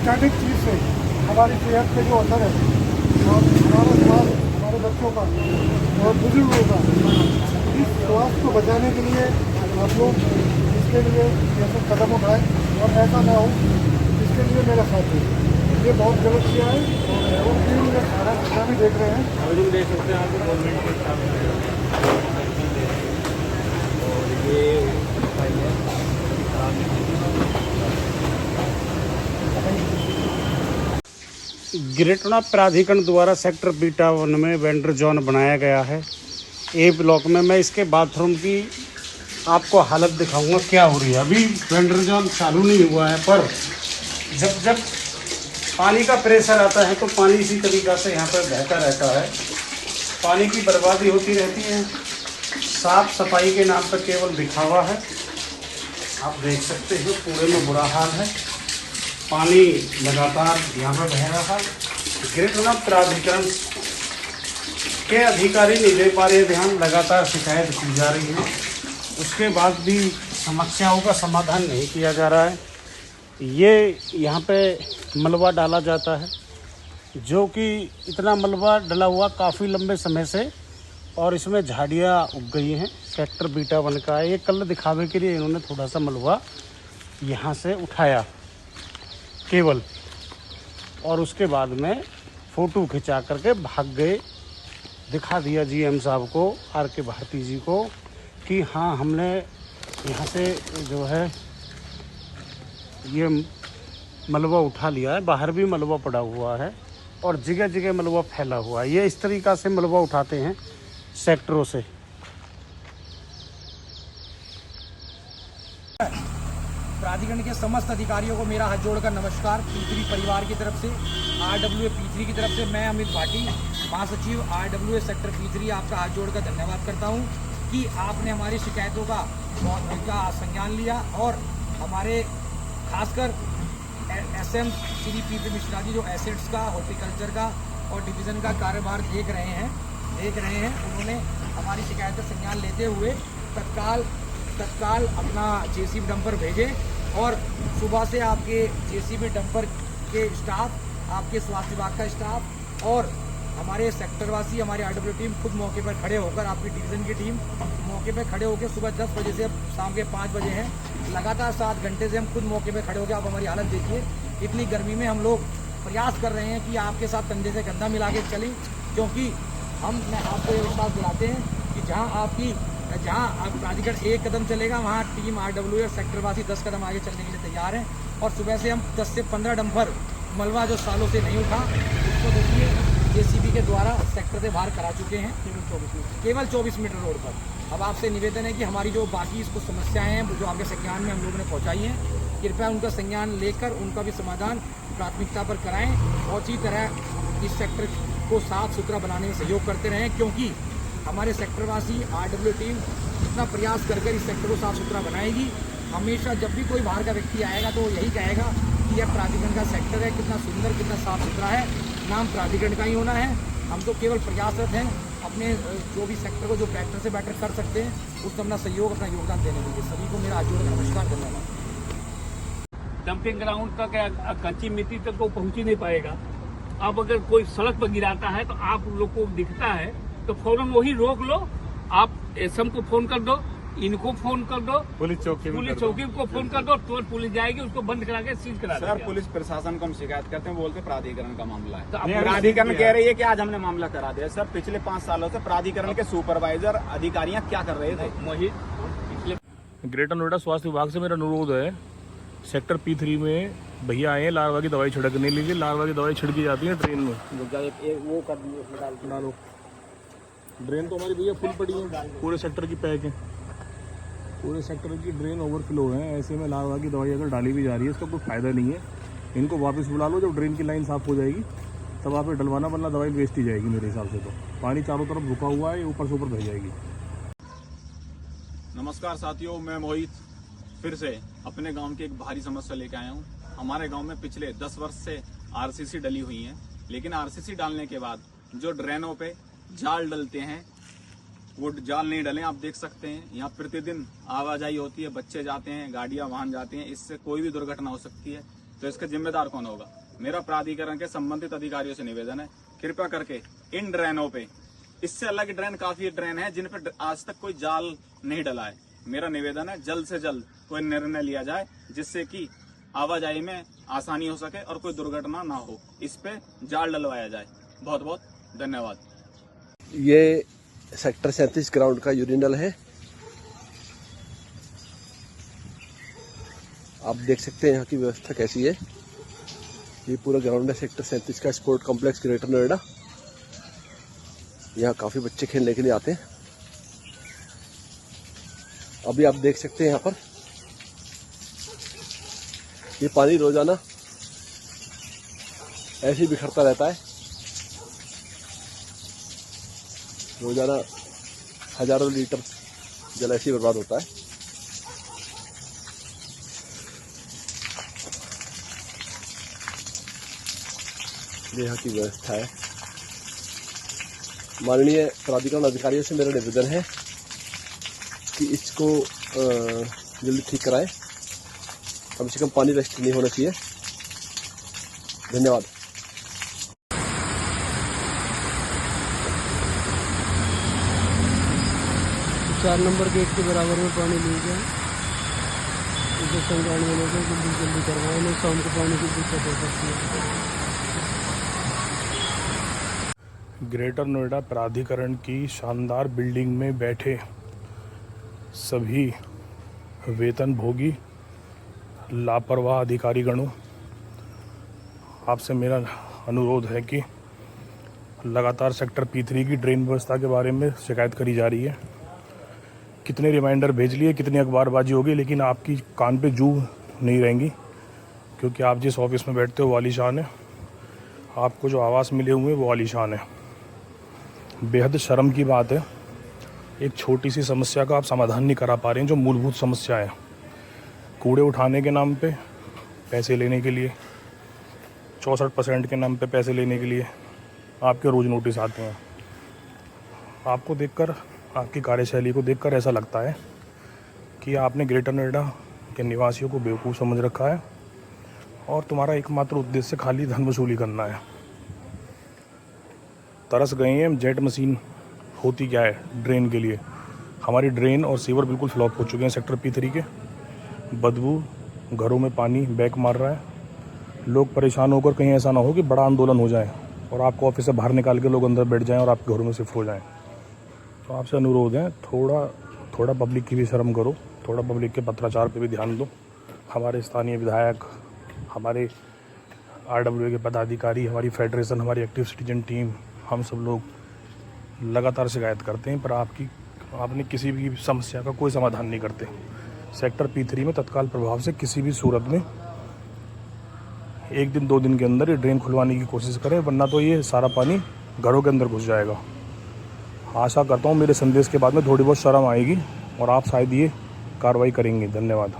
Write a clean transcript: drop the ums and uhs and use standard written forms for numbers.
Static चीज़ से हमारी सेहत पे जो असर है और हमारा समाज, हमारे बच्चों का और बुजुर्गों का, इस स्वास्थ्य को बचाने के लिए आप लोग इसके लिए ऐसे कदम उठाएं और ऐसा ना हो, इसके लिए मेरा साथ दें। ये बहुत गलत किया है और फिर सारा जितना भी देख रहे हैं आवेदन दे सकते हैं आप गवर्नमेंट के सामने। और ये गिरेटना प्राधिकरण द्वारा सेक्टर बीटा 1 में वेंडर जोन बनाया गया है। ए ब्लॉक में मैं इसके बाथरूम की आपको हालत दिखाऊंगा क्या हो रही है। अभी वेंडर जोन चालू नहीं हुआ है, पर जब जब पानी का प्रेशर आता है तो पानी इसी तरीक़ा से यहाँ पर बहता रहता है। पानी की बर्बादी होती रहती है। साफ सफाई के नाम पर केवल दिखावा है। आप देख सकते हो पूरे में बुरा हाल है। पानी लगातार यहाँ पर बह रहा है। गिरेटना प्राधिकरण के अधिकारी नहीं दे पा रहे ध्यान, लगातार शिकायत की जा रही है, उसके बाद भी समस्याओं का समाधान नहीं किया जा रहा है। ये यहाँ पे मलबा डाला जाता है, जो कि इतना मलबा डला हुआ काफ़ी लंबे समय से, और इसमें झाड़ियाँ उग गई हैं। सेक्टर बीटा 1 का है। ये कल दिखावे के लिए इन्होंने थोड़ा सा मलबा यहाँ से उठाया केवल, और उसके बाद में फ़ोटो खिंचा करके भाग गए। दिखा दिया जीएम साहब को, आर के भारती जी को, कि हाँ हमने यहाँ से जो है ये मलबा उठा लिया है। बाहर भी मलबा पड़ा हुआ है और जगह जगह मलबा फैला हुआ है। ये इस तरीक़ा से मलबा उठाते हैं सेक्टरों से। प्राधिकरण के समस्त अधिकारियों को मेरा हाथ जोड़कर नमस्कार। P3 परिवार की तरफ से, RWA P3 की तरफ से मैं अमित भाटी, महासचिव RWA सेक्टर P3, आपका हाथ जोड़कर धन्यवाद करता हूं कि आपने हमारी शिकायतों का संज्ञान लिया और हमारे खासकर SM श्री P.P. मिश्रा जी, जो एसेट्स का, हॉर्टिकल्चर का और डिवीज़न का कार्यभार देख रहे हैं, उन्होंने हमारी शिकायत का संज्ञान लेते हुए तत्काल अपना JCB डंपर भेजे, और सुबह से आपके JCB डंपर के स्टाफ, आपके स्वास्थ्य विभाग का स्टाफ और हमारे सेक्टरवासी, हमारे RWA टीम खुद मौके पर खड़े होकर, आपकी डिवीज़न की टीम मौके पर खड़े होकर सुबह 10 बजे से शाम के 5 बजे हैं, लगातार 7 घंटे से हम खुद मौके पर खड़े होकर, आप हमारी हालत देखिए। इतनी गर्मी में हम लोग प्रयास कर रहे हैं कि आपके साथ कंधे से कंधा मिला के चलें, क्योंकि मैं आपको ये विश्वास दिलाते हैं कि जहाँ आप प्राधिकरण 1 कदम चलेगा, वहाँ टीम RWA सेक्टरवासी 10 कदम आगे चलने के लिए तैयार हैं। और सुबह से हम 10 से 15 डंपर मलबा जो सालों से नहीं उठा, उसको देखिए JCB के द्वारा सेक्टर से बाहर करा चुके हैं, केवल 24 मीटर रोड पर। अब आपसे निवेदन है कि हमारी जो बाकी इसको समस्याएं हैं, जो आपके संज्ञान में हम लोगों ने पहुँचाई हैं, कृपया उनका संज्ञान लेकर उनका भी समाधान प्राथमिकता पर कराएं और इसी तरह इस सेक्टर को साफ सुथरा बनाने में सहयोग करते रहें, क्योंकि हमारे सेक्टरवासी RWA टीम इतना प्रयास कर इस सेक्टर को साफ सुथरा बनाएगी। हमेशा जब भी कोई बाहर का व्यक्ति आएगा तो यही कहेगा कि यह प्राधिकरण का सेक्टर है, कितना सुंदर, कितना साफ सुथरा है, नाम प्राधिकरण का ही होना है। हम तो केवल प्रयासरत हैं अपने जो भी सेक्टर को जो बेहतर से बेहतर कर सकते हैं, उसमें अपना सहयोग, अपना योगदान देने के लिए सभी को मेरा हाथ जोड़कर नमस्कार, धन्यवाद। डंपिंग ग्राउंड तक या कच्ची मिट्टी तक वो पहुंच ही नहीं पाएगा। अब अगर कोई सड़क पर गिराता है तो आप लोग को दिखता है तो फौरन वही रोक लो। आप SM को फोन कर दो, इनको फोन कर दो, पुलिस चौकी को फोन कर दो, तो पुलिस जाएगी, उसको बंद करा के सीज करा देगी। सर, पुलिस प्रशासन को हम शिकायत करते हैं, बोलते प्राधिकरण का मामला है। तो प्राधिकरण कह रही है कि आज हमने मामला करा दिया। सर, पिछले 5 सालों से प्राधिकरण के सुपरवाइजर अधिकारियां क्या कर रहे थे? ग्रेटर नोएडा स्वास्थ्य विभाग से मेरा अनुरोध है, सेक्टर P3 में भैया आए हैं लार्वा की दवाई छिड़कने के लिए। लार्वा की दवाई छिड़की जाती है ड्रेन में, वो कर डालो। ड्रेन तो हमारी भैया फुल पड़ी है, पूरे सेक्टर की पैक है, पूरे सेक्टर की ड्रेन ओवरफ्लो है। ऐसे में लार्वा की दवाई अगर डाली भी जा रही है, इसका कोई फ़ायदा नहीं है। इनको वापस बुला लो, जब ड्रेन की लाइन साफ़ हो जाएगी तब आप डलवाना, वरना दवाई वेस्ट ही जाएगी मेरे हिसाब से। तो पानी चारों तरफ रुका हुआ है, ऊपर से ऊपर बह जाएगी। नमस्कार साथियों, मैं मोहित फिर से अपने गांव की एक भारी समस्या लेकर आया हूं। हमारे गांव में पिछले 10 वर्ष से RCC डली हुई है, लेकिन RCC डालने के बाद जो ड्रेनों पे जाल डलते हैं वो जाल नहीं डले। आप देख सकते हैं यहाँ प्रतिदिन आवाजाही होती है, बच्चे जाते हैं, गाड़ियां वाहन जाते हैं, इससे कोई भी दुर्घटना हो सकती है। तो इसका जिम्मेदार कौन होगा? मेरा प्राधिकरण के संबंधित अधिकारियों से निवेदन है, कृपया करके इन ड्रेनों पे, इससे अलग ड्रेन काफी ड्रेन है जिन पे आज तक कोई जाल नहीं डला है। मेरा निवेदन है जल्द से जल्द कोई निर्णय लिया जाए जिससे कि आवाजाही में आसानी हो सके और कोई दुर्घटना ना हो। इस पे जाल डलवाया जाए। बहुत बहुत धन्यवाद। ये सेक्टर 37 ग्राउंड का यूरिनल है। आप देख सकते हैं यहाँ की व्यवस्था कैसी है। ये पूरा ग्राउंड है सेक्टर 37 का, स्पोर्ट कॉम्प्लेक्स ग्रेटर नोएडा। यहाँ काफ़ी बच्चे खेलने के लिए आते हैं। अभी आप देख सकते हैं यहाँ पर ये पानी रोजाना ऐसे ही बिखरता रहता है। रोजाना हजारों लीटर जल ऐसे ही बर्बाद होता है। ये यहाँ की व्यवस्था है। माननीय प्राधिकरण अधिकारियों से मेरा निवेदन है कि इसको जल्दी ठीक कराएं। कम से कम पानी वेस्ट नहीं होना चाहिए। धन्यवाद। 4 नंबर गेट के बराबर में पानी लीक है। इसे संग्रहण वालों को जल्दी करवाएं, नहीं शाम को पानी की दिक्कत हो सकती है। ग्रेटर नोएडा प्राधिकरण की शानदार बिल्डिंग में बैठे सभी वेतनभोगी लापरवाह अधिकारीगणों, आपसे मेरा अनुरोध है कि लगातार सेक्टर P3 की ड्रेन व्यवस्था के बारे में शिकायत करी जा रही है। कितने रिमाइंडर भेज लिए, कितनी अखबारबाजी होगी, लेकिन आपकी कान पे जू नहीं रहेंगी, क्योंकि आप जिस ऑफिस में बैठते हो वो आलीशान है। आपको जो आवास मिले हुए हैं वो आलीशान है। बेहद शर्म की बात है, एक छोटी सी समस्या का आप समाधान नहीं करा पा रहे हैं, जो मूलभूत समस्या है। कूड़े उठाने के नाम पे पैसे लेने के लिए, 64% के नाम पे पैसे लेने के लिए आपके रोज़ नोटिस आते हैं। आपको देखकर, आपकी कार्यशैली को देखकर ऐसा लगता है कि आपने ग्रेटर नोएडा के निवासियों को बेवकूफ़ समझ रखा है और तुम्हारा एकमात्र उद्देश्य खाली धन वसूली करना है। तरस गए हैं। जेट मशीन होती क्या है ड्रेन के लिए। हमारी ड्रेन और सीवर बिल्कुल फ्लॉप हो चुके हैं सेक्टर P3 के। बदबू, घरों में पानी बैक मार रहा है। लोग परेशान होकर कहीं ऐसा ना हो कि बड़ा आंदोलन हो जाए और आपको ऑफिस से बाहर निकाल के लोग अंदर बैठ जाएं और आपके घरों में शिफ्ट हो जाएं। तो आपसे अनुरोध है, थोड़ा पब्लिक की भी शर्म करो, थोड़ा पब्लिक के पत्राचार पे भी ध्यान दो। हमारे स्थानीय विधायक, हमारे RWA के पदाधिकारी, हमारी फेडरेशन, हमारी एक्टिव सिटीजन टीम, हम सब लोग लगातार शिकायत करते हैं, पर आपने किसी भी समस्या का कोई समाधान नहीं करते। सेक्टर P3 में तत्काल प्रभाव से किसी भी सूरत में 1 दिन 2 दिन के अंदर ये ड्रेन खुलवाने की कोशिश करें, वरना तो ये सारा पानी घरों के अंदर घुस जाएगा। आशा करता हूँ मेरे संदेश के बाद में थोड़ी बहुत शर्म आएगी और आप शायद ये कार्रवाई करेंगे। धन्यवाद।